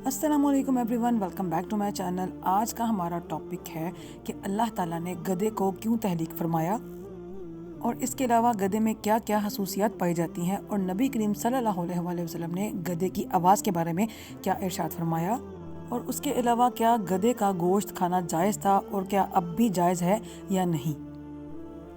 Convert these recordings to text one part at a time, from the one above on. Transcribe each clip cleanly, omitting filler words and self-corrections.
السلام علیکم everyone, welcome back to my channel. آج کا ہمارا ٹاپک ہے کہ اللہ تعالیٰ نے گدھے کو کیوں تخلیق فرمایا اور اس کے علاوہ گدھے میں کیا کیا خصوصیات پائی جاتی ہیں، اور نبی کریم صلی اللہ علیہ وسلم نے گدھے کی آواز کے بارے میں کیا ارشاد فرمایا، اور اس کے علاوہ کیا گدھے کا گوشت کھانا جائز تھا اور کیا اب بھی جائز ہے یا نہیں۔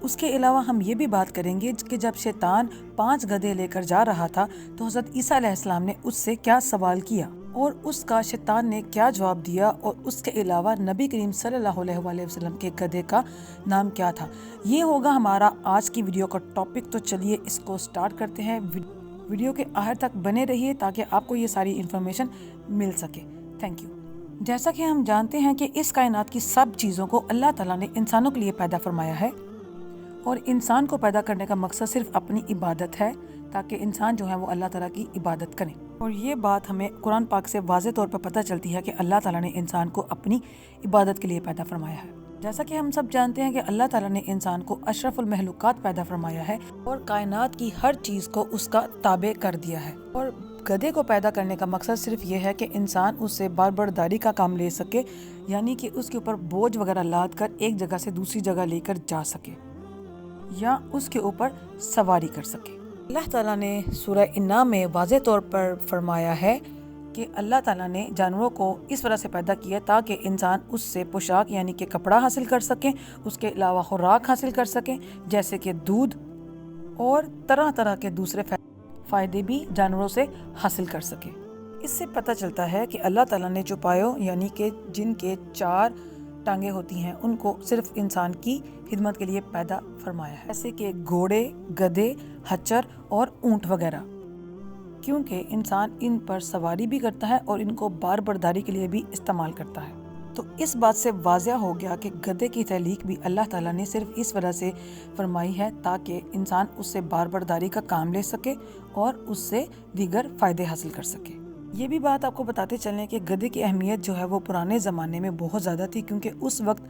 اس کے علاوہ ہم یہ بھی بات کریں گے کہ جب شیطان 5 گدھے لے کر جا رہا تھا تو حضرت عیسیٰ علیہ السلام نے اس سے کیا سوال کیا اور اس کا شیطان نے کیا جواب دیا، اور اس کے علاوہ نبی کریم صلی اللہ علیہ وسلم کے گدھے کا نام کیا تھا۔ یہ ہوگا ہمارا آج کی ویڈیو کا ٹاپک، تو چلیے اس کو سٹارٹ کرتے ہیں۔ ویڈیو کے آخر تک بنے رہیے تاکہ آپ کو یہ ساری انفارمیشن مل سکے۔ Thank you. جیسا کہ ہم جانتے ہیں کہ اس کائنات کی سب چیزوں کو اللہ تعالیٰ نے انسانوں کے لیے پیدا فرمایا ہے، اور انسان کو پیدا کرنے کا مقصد صرف اپنی عبادت ہے تاکہ انسان جو ہے وہ اللہ تعالیٰ کی عبادت کریں، اور یہ بات ہمیں قرآن پاک سے واضح طور پر پتہ چلتی ہے کہ اللہ تعالیٰ نے انسان کو اپنی عبادت کے لیے پیدا فرمایا ہے۔ جیسا کہ ہم سب جانتے ہیں کہ اللہ تعالیٰ نے انسان کو اشرف المخلوقات پیدا فرمایا ہے اور کائنات کی ہر چیز کو اس کا تابع کر دیا ہے، اور گدھے کو پیدا کرنے کا مقصد صرف یہ ہے کہ انسان اس سے باربرداری کا کام لے سکے، یعنی کہ اس کے اوپر بوجھ وغیرہ لاد کر ایک جگہ سے دوسری جگہ لے کر جا سکے یا اس کے اوپر سواری کر سکے۔ اللہ تعالیٰ نے سورہ انعام میں واضح طور پر فرمایا ہے کہ اللہ تعالیٰ نے جانوروں کو اس وجہ سے پیدا کیا تاکہ انسان اس سے پوشاک یعنی کہ کپڑا حاصل کر سکیں، اس کے علاوہ خوراک حاصل کر سکیں جیسے کہ دودھ، اور طرح طرح کے دوسرے فائدے بھی جانوروں سے حاصل کر سکیں۔ اس سے پتہ چلتا ہے کہ اللہ تعالیٰ نے جو پایوں یعنی کہ جن کے 4 ٹانگیں ہوتی ہیں ان کو صرف انسان کی خدمت کے لیے پیدا فرمایا ہے، جیسے کہ گھوڑے، گدھے، خچر اور اونٹ وغیرہ، کیونکہ انسان ان پر سواری بھی کرتا ہے اور ان کو بار برداری کے لیے بھی استعمال کرتا ہے۔ تو اس بات سے واضح ہو گیا کہ گدھے کی تخلیق بھی اللہ تعالیٰ نے صرف اس وجہ سے فرمائی ہے تاکہ انسان اس سے بار برداری کا کام لے سکے اور اس سے دیگر فائدے حاصل کر سکے۔ یہ بھی بات آپ کو بتاتے چلیں کہ گدھے کی اہمیت جو ہے وہ پرانے زمانے میں بہت زیادہ تھی، کیونکہ اس وقت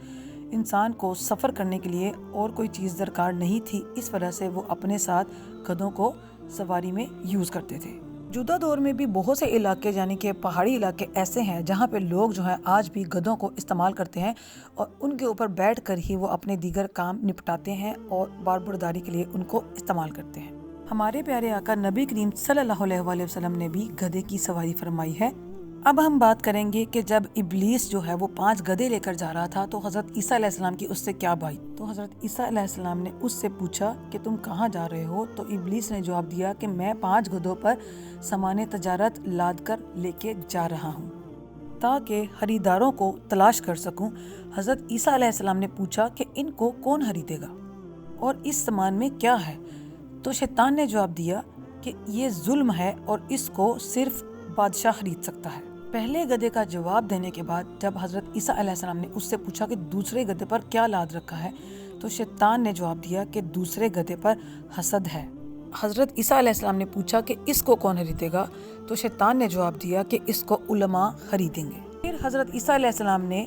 انسان کو سفر کرنے کے لیے اور کوئی چیز درکار نہیں تھی، اس وجہ سے وہ اپنے ساتھ گدھوں کو سواری میں یوز کرتے تھے۔ موجودہ دور میں بھی بہت سے علاقے یعنی کہ پہاڑی علاقے ایسے ہیں جہاں پہ لوگ جو ہیں آج بھی گدھوں کو استعمال کرتے ہیں، اور ان کے اوپر بیٹھ کر ہی وہ اپنے دیگر کام نپٹاتے ہیں اور بار برداری کے لیے ان کو استعمال کرتے ہیں۔ ہمارے پیارے آقا نبی کریم صلی اللہ علیہ وسلم نے بھی گدھے کی سواری فرمائی ہے۔ اب ہم بات کریں گے کہ جب ابلیس جو ہے وہ 5 گدھے لے کر جا رہا تھا تو حضرت عیسیٰ علیہ السلام کی اس سے کیا بات؟ تو حضرت عیسیٰ علیہ السلام نے اس سے پوچھا کہ تم کہاں جا رہے ہو؟ تو ابلیس نے جواب دیا کہ میں 5 گدھوں پر سامان تجارت لاد کر لے کے جا رہا ہوں تاکہ خریداروں کو تلاش کر سکوں۔ حضرت عیسیٰ علیہ السلام نے پوچھا کہ ان کو کون خریدے گا اور اس سامان میں کیا ہے؟ تو شیطان نے جواب دیا کہ یہ ظلم ہے اور اس کو صرف بادشاہ خرید سکتا ہے۔ پہلے گدھے کا جواب دینے کے بعد جب حضرت عیسیٰ علیہ السلام نے اس سے پوچھا کہ دوسرے گدھے پر کیا لاد رکھا ہے، تو شیطان نے جواب دیا کہ دوسرے گدھے پر حسد ہے۔ حضرت عیسیٰ علیہ السلام نے پوچھا کہ اس کو کون خریدے گا؟ تو شیطان نے جواب دیا کہ اس کو علماء خریدیں گے۔ پھر حضرت عیسیٰ علیہ السلام نے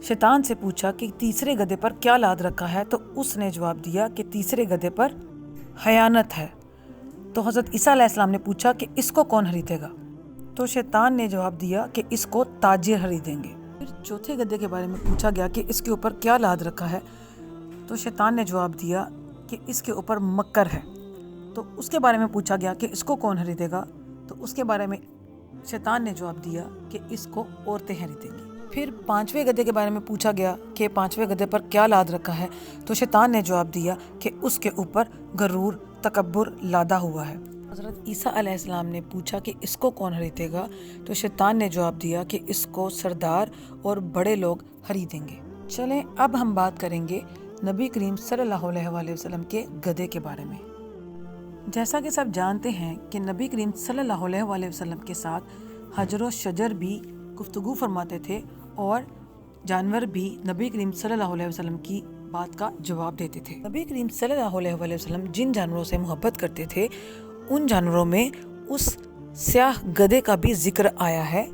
شیطان سے پوچھا کہ تیسرے گدھے پر کیا لاد رکھا ہے؟ تو اس نے جواب دیا کہ تیسرے گدھے پر خیانت ہے۔ تو حضرت عیسیٰ علیہ السلام نے پوچھا کہ اس کو کون خریدے گا؟ تو شیطان نے جواب دیا کہ اس کو تاجر خریدیں گے۔ پھر چوتھے گدھے کے بارے میں پوچھا گیا کہ اس کے اوپر کیا لاد رکھا ہے؟ تو شیطان نے جواب دیا کہ اس کے اوپر مکر ہے۔ تو اس کے بارے میں پوچھا گیا کہ اس کو کون خریدے گا؟ تو اس کے بارے میں شیطان نے جواب دیا کہ اس کو عورتیں خریدیں گی۔ پھر 5ویں گدھے کے بارے میں پوچھا گیا کہ 5ویں گدھے پر کیا لاد رکھا ہے؟ تو شیطان نے جواب دیا کہ اس کے اوپر غرور، تکبر لادا ہوا ہے۔ حضرت عیسیٰ علیہ السلام نے پوچھا کہ اس کو کون خریدے گا؟ تو شیطان نے جواب دیا کہ اس کو سردار اور بڑے لوگ خریدیں گے۔ چلیں اب ہم بات کریں گے نبی کریم صلی اللہ علیہ وسلم کے گدھے کے بارے میں۔ جیسا کہ سب جانتے ہیں کہ نبی کریم صلی اللہ علیہ وسلم کے ساتھ حجر و شجر بھی گفتگو فرماتے تھے، اور جانور بھی نبی کریم صلی اللہ علیہ وسلم کی بات کا جواب دیتے تھے۔ نبی کریم صلی اللہ علیہ وسلم جن جانوروں سے محبت کرتے تھے ان جانوروں میں اس سیاہ گدھے کا بھی ذکر آیا ہے۔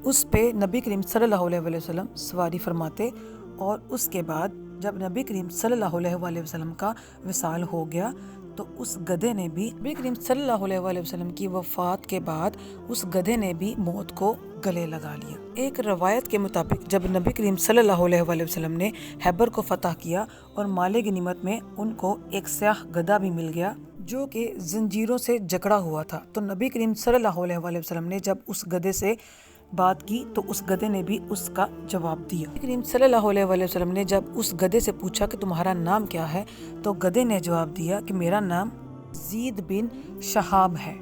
اس پہ نبی کریم صلی اللہ علیہ وسلم سواری فرماتے، اور اس کے بعد جب نبی کریم صلی اللہ علیہ وسلم کا وصال ہو گیا تو اس گدھے نے بھی نبی کریم صلی اللہ علیہ وآلہ وسلم کی وفات کے بعد اس گدھے نے بھی موت کو گلے لگا لیا۔ ایک روایت کے مطابق جب نبی کریم صلی اللہ علیہ وآلہ وسلم نے خیبر کو فتح کیا اور مال غنیمت میں ان کو ایک سیاہ گدھا بھی مل گیا جو کہ زنجیروں سے جکڑا ہوا تھا، تو نبی کریم صلی اللہ علیہ وآلہ وسلم نے جب اس گدھے سے بات کی تو اس گدھے نے بھی اس کا جواب دیا۔ نبی کریم صلی اللہ علیہ وآلہ وسلم نے جب اس گدھے سے پوچھا کہ تمہارا نام کیا ہے تو گدھے نے جواب دیا کہ میرا نام زید بن شہاب ہے۔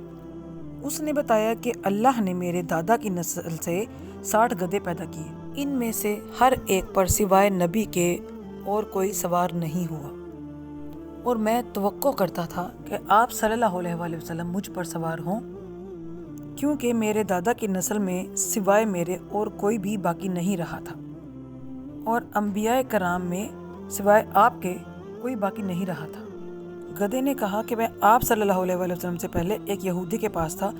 اس نے بتایا کہ اللہ نے میرے دادا کی نسل سے 60 گدھے پیدا کیے، ان میں سے ہر ایک پر سوائے نبی کے اور کوئی سوار نہیں ہوا، اور میں توقع کرتا تھا کہ آپ صلی اللہ علیہ وآلہ وسلم مجھ پر سوار ہوں، کیونکہ میرے دادا کی نسل میں سوائے میرے اور کوئی بھی باقی نہیں رہا تھا، اور انبیاء کرام میں سوائے آپ کے کوئی باقی نہیں رہا تھا۔ گدھے نے کہا کہ میں آپ صلی اللہ علیہ وآلہ وسلم سے پہلے ایک یہودی کے پاس تھا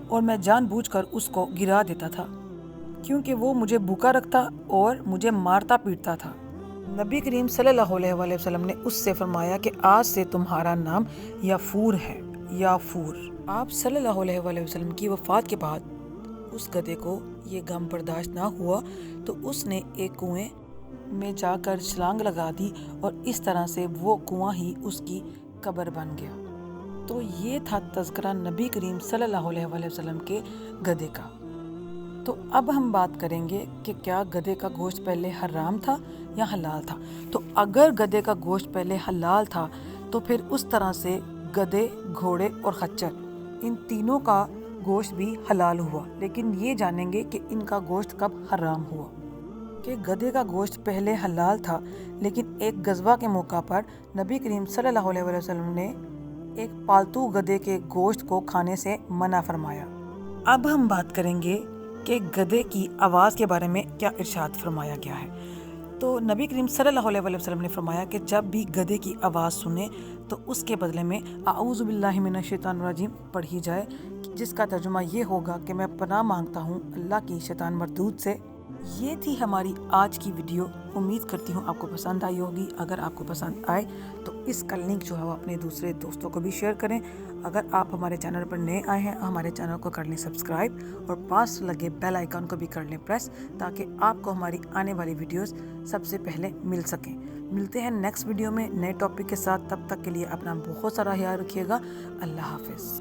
اور میں جان بوجھ کر اس کو گرا دیتا تھا کیونکہ وہ مجھے بھوکا رکھتا اور مجھے مارتا پیٹتا تھا۔ نبی کریم صلی اللہ علیہ وآلہ وسلم نے اس سے فرمایا کہ آج سے تمہارا نام یافور ہے، یافور۔ آپ صلی اللہ علیہ وآلہ وسلم کی وفات کے بعد اس گدھے کو یہ غم برداشت نہ ہوا تو اس نے ایک کنویں میں جا کر چھلانگ لگا دی اور اس طرح سے وہ کنواں ہی اس کی قبر بن گیا۔ تو یہ تھا تذکرہ نبی کریم صلی اللہ علیہ وآلہ وسلم کے گدھے کا۔ تو اب ہم بات کریں گے کہ کیا گدھے کا گوشت پہلے حرام تھا یا حلال تھا۔ تو اگر گدھے کا گوشت پہلے حلال تھا تو پھر اس طرح سے گدھے، گھوڑے اور خچر ان تینوں کا گوشت بھی حلال ہوا، لیکن یہ جانیں گے کہ ان کا گوشت کب حرام ہوا۔ کہ گدھے کا گوشت پہلے حلال تھا، لیکن ایک غزوہ کے موقع پر نبی کریم صلی اللہ علیہ وآلہ وسلم نے ایک پالتو گدھے کے گوشت کو کھانے سے منع فرمایا۔ اب ہم بات کریں گے کہ گدھے کی آواز کے بارے میں کیا ارشاد فرمایا گیا ہے۔ تو نبی کریم صلی اللہ علیہ وآلہ وسلم نے فرمایا کہ جب بھی گدھے کی آواز سنیں تو اس کے بدلے میں اعوذ باللہ من الشیطان الرجیم پڑھی جائے، جس کا ترجمہ یہ ہوگا کہ میں پناہ مانگتا ہوں اللہ کی شیطان مردود سے۔ یہ تھی ہماری آج کی ویڈیو، امید کرتی ہوں آپ کو پسند آئی ہوگی۔ اگر آپ کو پسند آئے تو اس کا لنک جو ہے وہ اپنے دوسرے دوستوں کو بھی شیئر کریں۔ اگر آپ ہمارے چینل پر نئے آئے ہیں ہمارے چینل کو کر لیں سبسکرائب اور پاس لگے بیل آئیکن کو بھی کر لیں پریس، تاکہ آپ کو ہماری آنے والی ویڈیوز سب سے پہلے مل سکیں۔ ملتے ہیں نیکسٹ ویڈیو میں نئے ٹاپک کے ساتھ، تب تک کے لیے اپنا بہت سارا خیال رکھیے گا۔ اللہ حافظ۔